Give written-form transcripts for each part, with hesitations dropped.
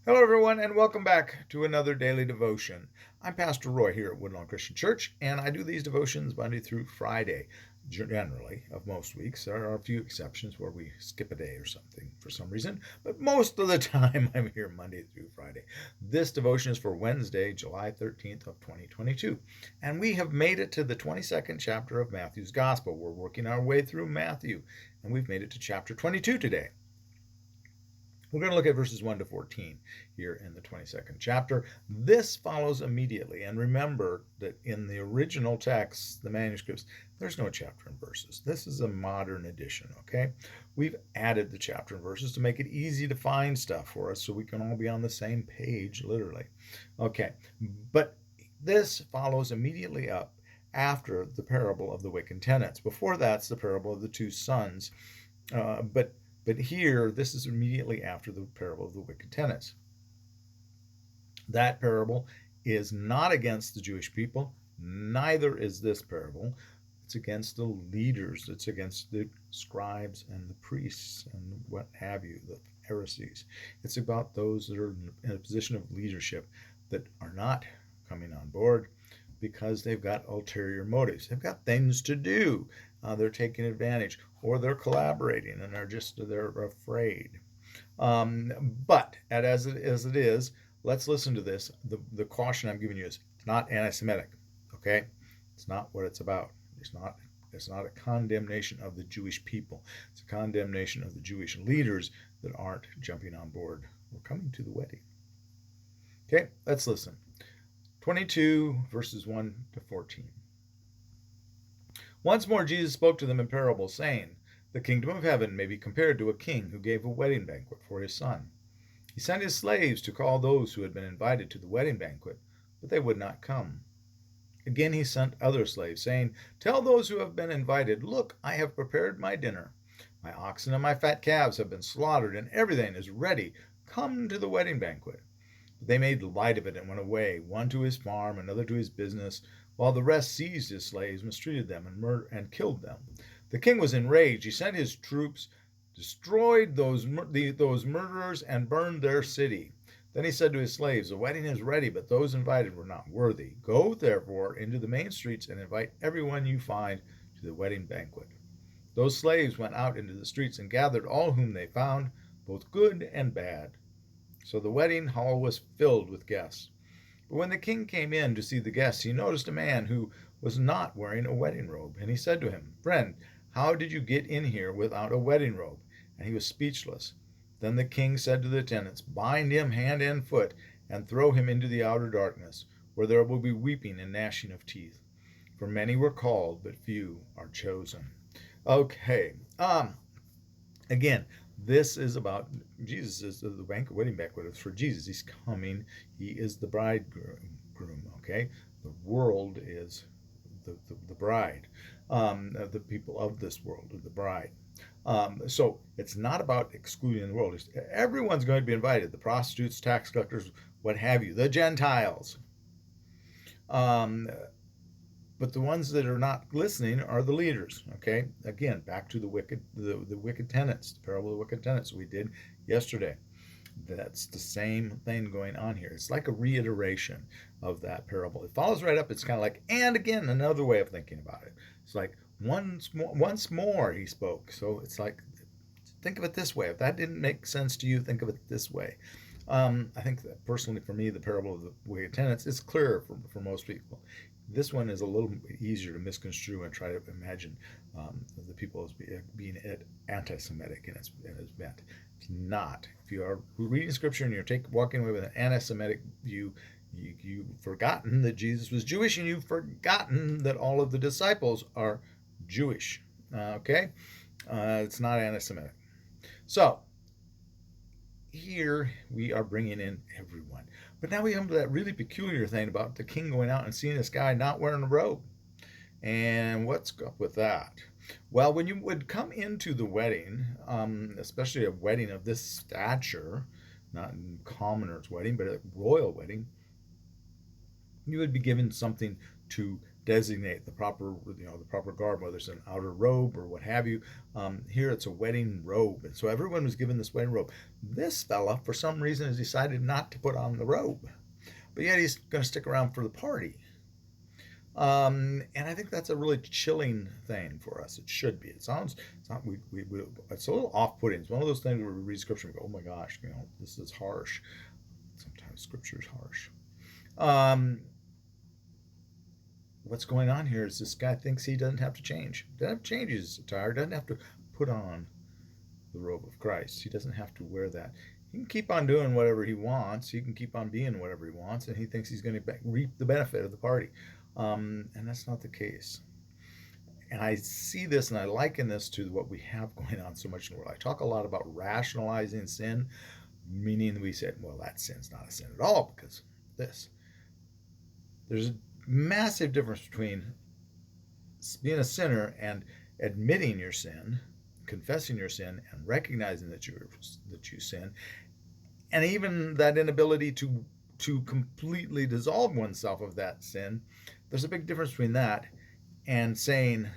Hello, everyone, and welcome back to another daily devotion. I'm Pastor Roy here at Woodlawn Christian Church, and I do these devotions Monday through Friday, generally, of most weeks. There are a few exceptions where we skip a day or something for some reason, but most of the time I'm here Monday through Friday. This devotion is for Wednesday, July 13th of 2022, and we have made it to the 22nd chapter of Matthew's Gospel. We're working our way through Matthew, and we've made it to chapter 22 today. We're going to look at verses 1 to 14 here in the 22nd chapter. This follows immediately. And remember that in the original text, the manuscripts, there's no chapter and verses. This is a modern edition, okay? We've added the chapter and verses to make it easy to find stuff for us so we can all be on the same page, literally. Okay, but this follows immediately up after the parable of the wicked tenants. Before that's the parable of the two sons. But here, this is immediately after the parable of the wicked tenants. That parable is not against the Jewish people, neither is this parable. It's against the leaders, it's against the scribes and the priests and what have you, the Pharisees. It's about those that are in a position of leadership that are not coming on board because they've got ulterior motives. They've got things to do. They're taking advantage, or they're collaborating, and they're afraid. But as it is, let's listen to this. The caution I'm giving you is it's not anti-Semitic. Okay, it's not what it's about. It's not a condemnation of the Jewish people. It's a condemnation of the Jewish leaders that aren't jumping on board or coming to the wedding. Okay, let's listen. 22 verses 1 to 14. Once more Jesus spoke to them in parables, saying, "The kingdom of heaven may be compared to a king who gave a wedding banquet for his son. He sent his slaves to call those who had been invited to the wedding banquet, but they would not come. Again he sent other slaves, saying, 'Tell those who have been invited, look, I have prepared my dinner. My oxen and my fat calves have been slaughtered, and everything is ready. Come to the wedding banquet.' But they made light of it and went away, one to his farm, another to his business, while the rest seized his slaves, mistreated them, and killed them. The king was enraged. He sent his troops, destroyed those murderers, and burned their city. Then he said to his slaves, 'The wedding is ready, but those invited were not worthy. Go, therefore, into the main streets and invite everyone you find to the wedding banquet.' Those slaves went out into the streets and gathered all whom they found, both good and bad. So the wedding hall was filled with guests. But when the king came in to see the guests, he noticed a man who was not wearing a wedding robe. And he said to him, 'Friend, how did you get in here without a wedding robe?' And he was speechless. Then the king said to the attendants, 'Bind him hand and foot and throw him into the outer darkness, where there will be weeping and gnashing of teeth. For many were called, but few are chosen.'" Okay. Again, this is about Jesus. Is the wedding banquet is for Jesus. He's coming. He is the bridegroom. Okay, the world is the bride. The people of this world are the bride. So it's not about excluding the world. Everyone's going to be invited. The prostitutes, tax collectors, what have you. The Gentiles. But the ones that are not listening are the leaders. Okay, again, back to the wicked tenants, the parable of the wicked tenants we did yesterday. That's the same thing going on here. It's like a reiteration of that parable. It follows right up. It's kind of like, and again, another way of thinking about it. It's like once more he spoke. So it's like, think of it this way. If that didn't make sense to you, think of it this way. I think that personally for me, the parable of the wicked tenants is clearer for most people. This one is a little easier to misconstrue and try to imagine the people as being anti-Semitic in its bent. It's not. If you are reading Scripture and you're walking away with an anti-Semitic view, you've forgotten that Jesus was Jewish, and you've forgotten that all of the disciples are Jewish. Okay? It's not anti-Semitic. So, here we are bringing in everyone. But now we come to that really peculiar thing about the king going out and seeing this guy not wearing a robe. And what's up with that? Well, when you would come into the wedding, especially a wedding of this stature, not a commoner's wedding, but a royal wedding, you would be given something to designate the proper, the proper garb, whether it's an outer robe or what have you. Here it's a wedding robe, and so everyone was given this wedding robe. This fella, for some reason, has decided not to put on the robe, but yet he's going to stick around for the party. And I think that's a really chilling thing for us. It should be. It's not. It's a little off-putting. It's one of those things where we read scripture and go, "Oh my gosh, this is harsh." Sometimes scripture is harsh. Um, what's going on here is this guy thinks he doesn't have to change. Doesn't have to change his attire. Doesn't have to put on the robe of Christ. He doesn't have to wear that. He can keep on doing whatever he wants. He can keep on being whatever he wants, and he thinks he's going to reap the benefit of the party. And that's not the case. And I see this and I liken this to what we have going on so much in the world. I talk a lot about rationalizing sin, meaning we said, well, that sin's not a sin at all because this. There's a massive difference between being a sinner and admitting your sin, confessing your sin, and recognizing that you sin, and even that inability to completely dissolve oneself of that sin. There's a big difference between that and saying,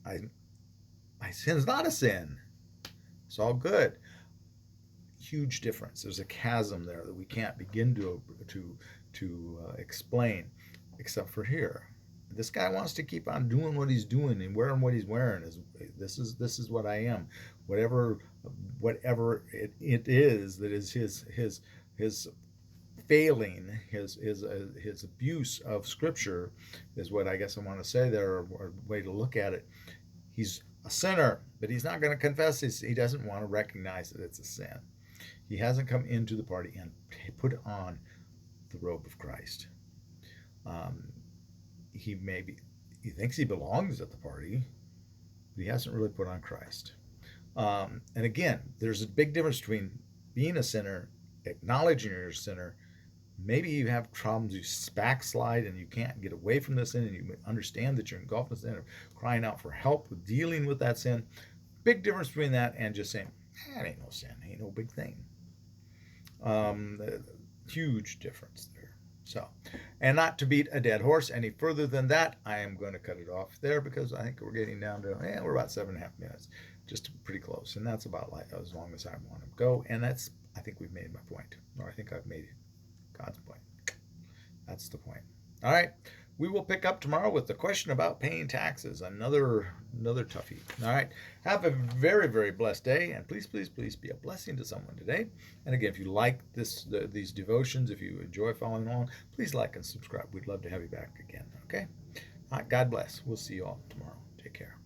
my sin's not a sin. It's all good. Huge difference. There's a chasm there that we can't begin to explain, except for here. This guy wants to keep on doing what he's doing and wearing what he's wearing. This is what I am. Whatever it is that is his failing, his abuse of Scripture is what I guess I want to say there, or a way to look at it. He's a sinner, but he's not going to confess this. He doesn't want to recognize that it's a sin. He hasn't come into the party and put on the robe of Christ. He thinks he belongs at the party, but he hasn't really put on Christ. And again, there's a big difference between being a sinner, acknowledging you're a sinner. Maybe you have problems, you backslide and you can't get away from the sin, and you understand that you're engulfed in sin, or crying out for help with dealing with that sin. Big difference between that and just saying, that ain't no sin, ain't no big thing. Huge difference there. So, and not to beat a dead horse any further than that, I am going to cut it off there because I think we're getting down to, we're about 7.5 minutes, just pretty close. And that's about as long as I want to go. And I think we've made my point, or I think I've made God's point. That's the point. All right. We will pick up tomorrow with the question about paying taxes. Another toughie. All right. Have a very, very blessed day. And please, please, please be a blessing to someone today. And again, if you like these devotions, if you enjoy following along, please like and subscribe. We'd love to have you back again. Okay. God bless. We'll see you all tomorrow. Take care.